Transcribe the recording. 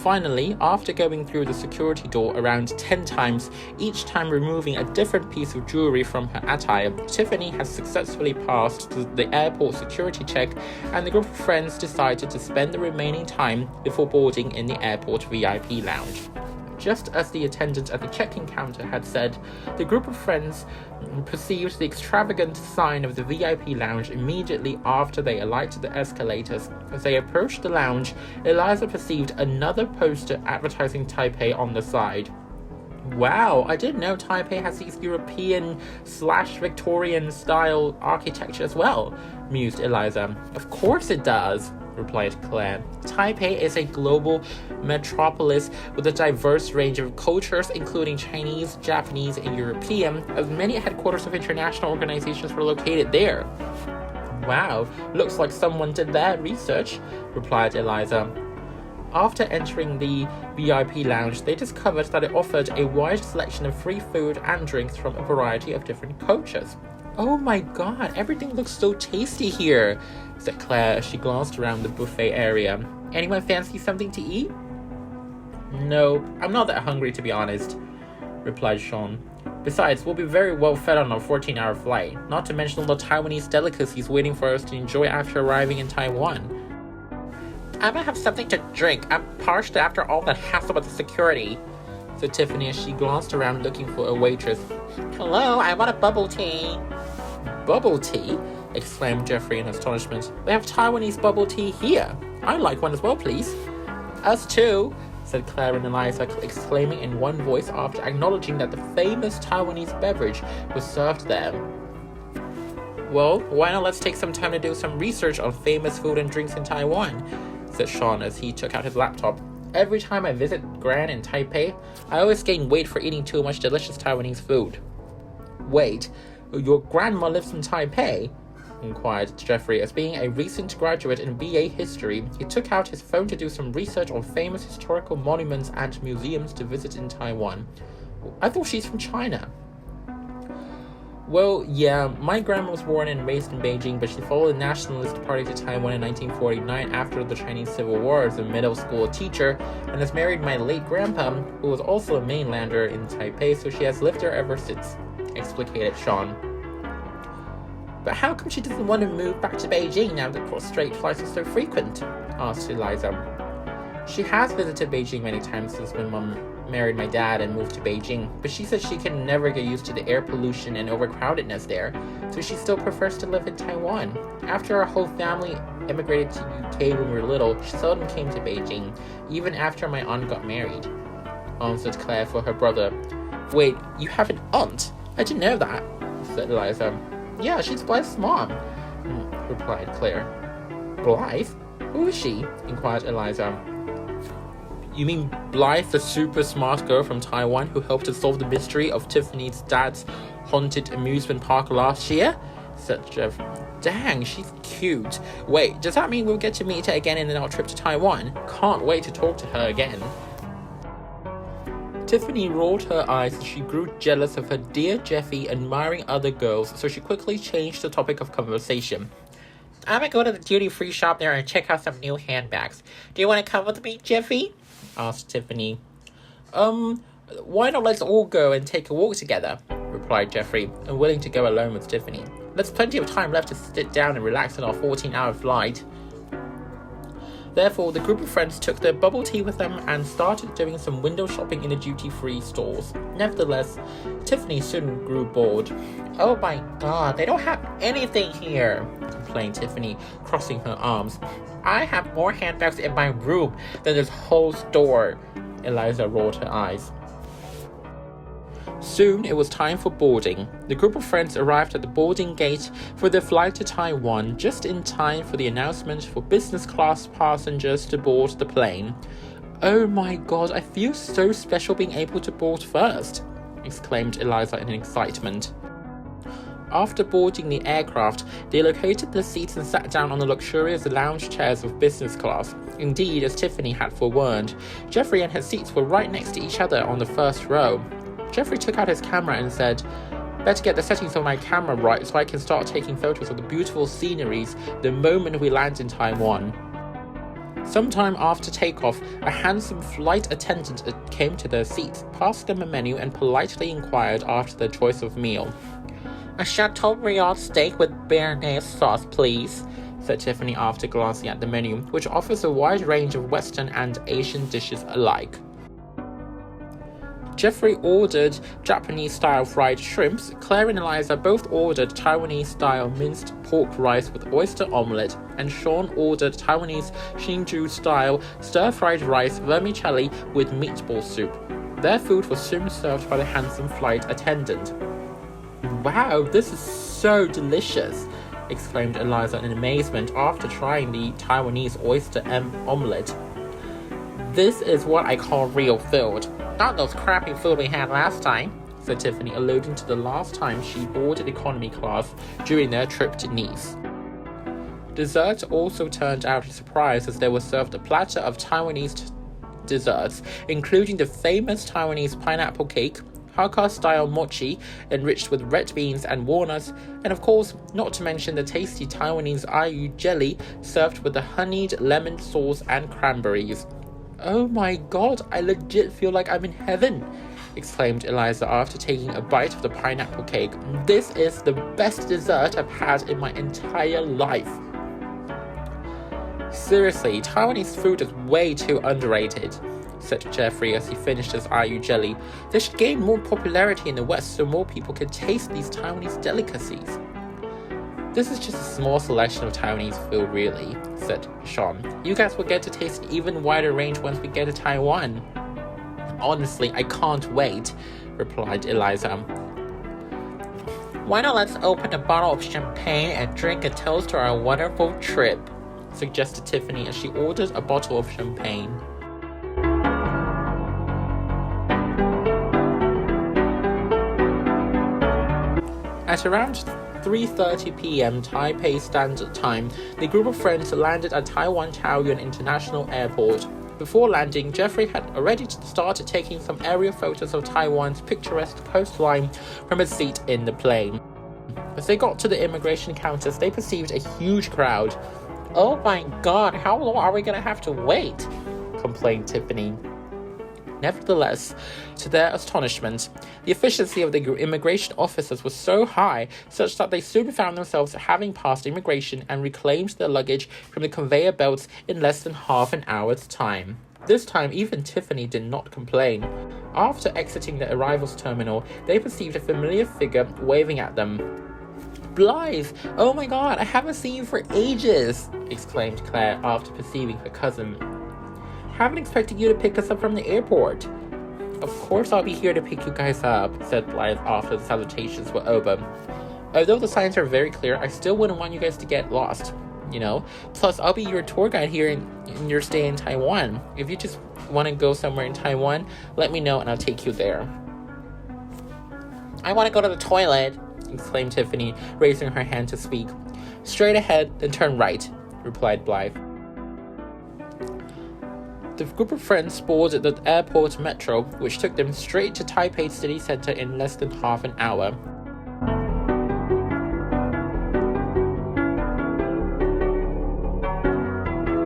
Finally, after going through the security door around 10 times, each time removing a different piece of jewelry from her attire, Tiffany has successfully passed the airport security check, and the group of friends decided to spend the remaining time before boarding in the airport VIP lounge. Just as the attendant at the check-in counter had said, the group of friends perceived the extravagant sign of the VIP lounge immediately after they alighted the escalators. As they approached the lounge, Eliza perceived another poster advertising Taipei on the side. Wow, I didn't know Taipei has these European/Victorian style architecture as well, mused Eliza. Of course it does, replied Claire. Taipei is a global metropolis with a diverse range of cultures, including Chinese, Japanese, and European, as many headquarters of international organizations were located there. Wow, looks like someone did their research, replied Eliza. After entering the VIP lounge, they discovered that it offered a wide selection of free food and drinks from a variety of different cultures. Oh my god, everything looks so tasty here, said Claire as she glanced around the buffet area. Anyone fancy something to eat? No, I'm not that hungry to be honest, replied Sean. Besides, we'll be very well fed on our 14-hour flight, not to mention all the Taiwanese delicacies waiting for us to enjoy after arriving in Taiwan. I'm gonna have something to drink. I'm parched after all that hassle with the security, said Tiffany as she glanced around looking for a waitress. Hello, I want a bubble tea. Bubble tea? Exclaimed Jeffrey in astonishment. They have Taiwanese bubble tea here. I'd like one as well, please. Us too, said Claire and Eliza, exclaiming in one voice after acknowledging that the famous Taiwanese beverage was served there. Well, why not let's take some time to do some research on famous food and drinks in Taiwan, said Sean as he took out his laptop. Every time I visit Gran in Taipei, I always gain weight for eating too much delicious Taiwanese food. Wait, your grandma lives in Taipei? Inquired Jeffrey. As being a recent graduate in BA History, he took out his phone to do some research on famous historical monuments and museums to visit in Taiwan. I thought she's from China. Well, yeah, my grandma was born and raised in Beijing, but she followed the Nationalist Party to Taiwan in 1949 after the Chinese Civil War as a middle school teacher, and has married my late grandpa, who was also a mainlander in Taipei, so she has lived there ever since, explicated Sean. But how come she doesn't want to move back to Beijing now that cross-strait flights are so frequent? Asked Eliza. She has visited Beijing many times since my mom married my dad and moved to Beijing, but she says she can never get used to the air pollution and overcrowdedness there, so she still prefers to live in Taiwan. After our whole family immigrated to UK when we were little, she seldom came to Beijing, even after my aunt got married, answered Claire for her brother. Wait, you have an aunt? I didn't know that, said Eliza. Yeah, she's Blythe's mom, replied Claire. Blythe? Who is she? Inquired Eliza. You mean Blythe, the super smart girl from Taiwan who helped to solve the mystery of Tiffany's dad's haunted amusement park last year? Said Jeff. Dang, she's cute. Wait, does that mean we'll get to meet her again in our trip to Taiwan? Can't wait to talk to her again. Tiffany rolled her eyes as she grew jealous of her dear Jeffy admiring other girls, so she quickly changed the topic of conversation. I'm gonna go to the duty-free shop there and check out some new handbags. Do you want to come with me, Jeffy? Asked Tiffany. Why not let's all go and take a walk together? Replied Jeffrey, unwilling to go alone with Tiffany. There's plenty of time left to sit down and relax on our 14-hour flight. Therefore, the group of friends took their bubble tea with them and started doing some window shopping in the duty-free stores. Nevertheless, Tiffany soon grew bored. Oh my god, they don't have anything here, complained Tiffany, crossing her arms. I have more handbags in my room than this whole store. Eliza rolled her eyes. Soon it was time for boarding. The group of friends arrived at the boarding gate for their flight to Taiwan just in time for the announcement for business class passengers to board the plane. Oh my god, I feel so special being able to board first, exclaimed Eliza in excitement. After boarding the aircraft, they located their seats and sat down on the luxurious lounge chairs of business class. Indeed, as Tiffany had forewarned, Jeffrey and his seats were right next to each other on the first row. Jeffrey took out his camera and said, "Better get the settings on my camera right so I can start taking photos of the beautiful sceneries the moment we land in Taiwan." Sometime after takeoff, a handsome flight attendant came to their seats, passed them a menu, and politely inquired after their choice of meal. "A Chateaubriand steak with béarnaise sauce, please," said Tiffany after glancing at the menu, which offers a wide range of Western and Asian dishes alike. Jeffrey ordered Japanese-style fried shrimps. Claire and Eliza both ordered Taiwanese-style minced pork rice with oyster omelette, and Sean ordered Taiwanese Hsinchu-style stir-fried rice vermicelli with meatball soup. Their food was soon served by the handsome flight attendant. "Wow, this is so delicious!" exclaimed Eliza in amazement after trying the Taiwanese oyster omelette. "This is what I call real food. Not those crappy food we had last time," said Tiffany, alluding to the last time she boarded economy class during their trip to Nice. Dessert also turned out a surprise as they were served a platter of Taiwanese desserts, including the famous Taiwanese pineapple cake, Hakka-style mochi enriched with red beans and walnuts, and of course, not to mention the tasty Taiwanese ayu jelly served with the honeyed lemon sauce and cranberries. "Oh my god, I legit feel like I'm in heaven," exclaimed Eliza after taking a bite of the pineapple cake. "This is the best dessert I've had in my entire life." "Seriously, Taiwanese food is way too underrated," said Jeffrey as he finished his ayu jelly. "They should gain more popularity in the West so more people can taste these Taiwanese delicacies." "This is just a small selection of Taiwanese food, really," said Sean. "You guys will get to taste an even wider range once we get to Taiwan." "Honestly, I can't wait," replied Eliza. "Why not let's open a bottle of champagne and drink a toast to our wonderful trip," suggested Tiffany as she ordered a bottle of champagne. At around 3:30 p.m. Taipei Standard Time, the group of friends landed at Taiwan Taoyuan International Airport. Before landing, Jeffrey had already started taking some aerial photos of Taiwan's picturesque coastline from his seat in the plane. As they got to the immigration counters, they perceived a huge crowd. "Oh my god, how long are we gonna have to wait?" complained Tiffany. Nevertheless, to their astonishment, the efficiency of the immigration officers was so high such that they soon found themselves having passed immigration and reclaimed their luggage from the conveyor belts in less than half an hour's time. This time, even Tiffany did not complain. After exiting the arrivals terminal, they perceived a familiar figure waving at them. "Blythe! Oh my god, I haven't seen you for ages!" exclaimed Claire after perceiving her cousin. "Haven't expected you to pick us up from the airport." "Of course I'll be here to pick you guys up," said Blythe after the salutations were over. "Although the signs are very clear, I still wouldn't want you guys to get lost, you know? Plus, I'll be your tour guide here in your stay in Taiwan. If you just want to go somewhere in Taiwan, let me know and I'll take you there." "I want to go to the toilet," exclaimed Tiffany, raising her hand to speak. "Straight ahead, then turn right," replied Blythe. The group of friends boarded the airport metro, which took them straight to Taipei city center in less than half an hour.